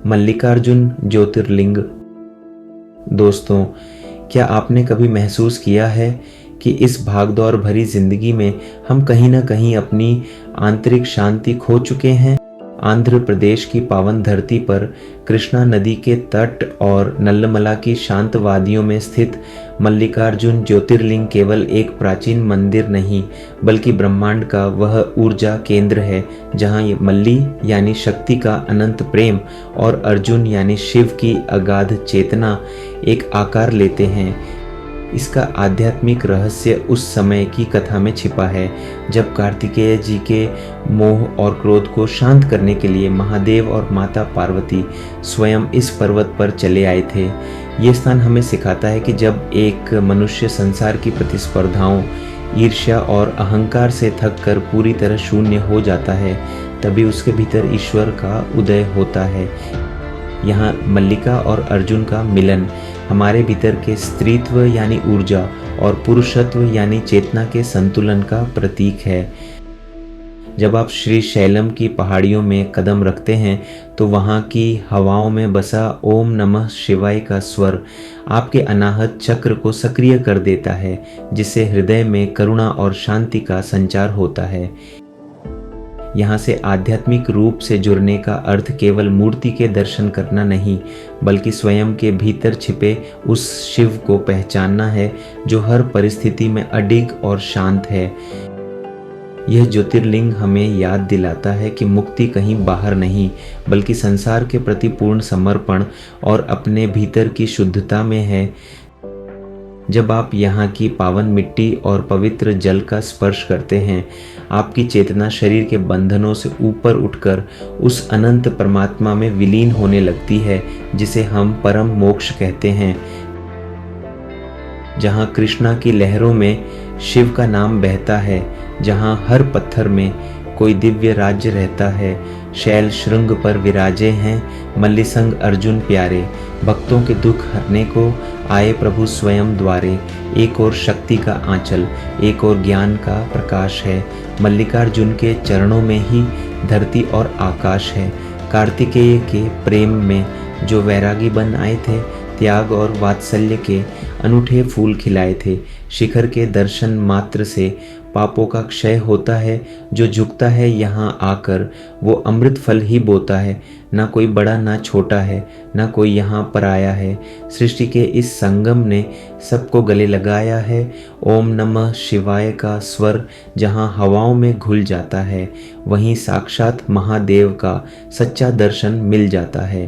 मल्लिकार्जुन ज्योतिर्लिंग। दोस्तों, क्या आपने कभी महसूस किया है कि इस भागदौड़ भरी जिंदगी में हम कहीं ना कहीं अपनी आंतरिक शांति खो चुके हैं? आंध्र प्रदेश की पावन धरती पर कृष्णा नदी के तट और नल्लमला की शांत वादियों में स्थित मल्लिकार्जुन ज्योतिर्लिंग केवल एक प्राचीन मंदिर नहीं, बल्कि ब्रह्मांड का वह ऊर्जा केंद्र है जहाँ ये मल्ली यानी शक्ति का अनंत प्रेम और अर्जुन यानी शिव की अगाध चेतना एक आकार लेते हैं। इसका आध्यात्मिक रहस्य उस समय की कथा में छिपा है जब कार्तिकेय जी के मोह और क्रोध को शांत करने के लिए महादेव और माता पार्वती स्वयं इस पर्वत पर चले आए थे। ये स्थान हमें सिखाता है कि जब एक मनुष्य संसार की प्रतिस्पर्धाओं, ईर्ष्या और अहंकार से थक कर पूरी तरह शून्य हो जाता है, तभी उसके भीतर ईश्वर का उदय होता है। यहाँ मल्लिका और अर्जुन का मिलन हमारे भीतर के स्त्रीत्व यानी ऊर्जा और पुरुषत्व यानी चेतना के संतुलन का प्रतीक है। जब आप श्री शैलम की पहाड़ियों में कदम रखते हैं तो वहाँ की हवाओं में बसा ओम नमः शिवाय का स्वर आपके अनाहत चक्र को सक्रिय कर देता है, जिससे हृदय में करुणा और शांति का संचार होता है। यहाँ से आध्यात्मिक रूप से जुड़ने का अर्थ केवल मूर्ति के दर्शन करना नहीं, बल्कि स्वयं के भीतर छिपे उस शिव को पहचानना है जो हर परिस्थिति में अडिग और शांत है। यह ज्योतिर्लिंग हमें याद दिलाता है कि मुक्ति कहीं बाहर नहीं, बल्कि संसार के प्रति पूर्ण समर्पण और अपने भीतर की शुद्धता में है। जब आप यहाँ की पावन मिट्टी और पवित्र जल का स्पर्श करते हैं, आपकी चेतना शरीर के बंधनों से ऊपर उठकर उस अनंत परमात्मा में विलीन होने लगती है, जिसे हम परम मोक्ष कहते हैं। जहाँ कृष्णा की लहरों में शिव का नाम बहता है, जहाँ हर पत्थर में कोई दिव्य राज्य रहता है। शैल श्रृंग पर विराजे हैं मल्लिसंग अर्जुन प्यारे, भक्तों के दुख हरने को आए प्रभु स्वयं द्वारे। एक और शक्ति का आंचल, एक और ज्ञान का प्रकाश है। मल्लिकार्जुन के चरणों में ही धरती और आकाश है। कार्तिकेय के प्रेम में जो वैरागी बन आए थे, त्याग और वात्सल्य के अनूठे फूल खिलाए थे। शिखर के दर्शन मात्र से पापों का क्षय होता है। जो झुकता है यहाँ आकर वो अमृत फल ही बोता है। ना कोई बड़ा ना छोटा है, ना कोई यहाँ पर आया है। सृष्टि के इस संगम ने सबको गले लगाया है। ओम नमः शिवाय का स्वर जहाँ हवाओं में घुल जाता है, वहीं साक्षात महादेव का सच्चा दर्शन मिल जाता है।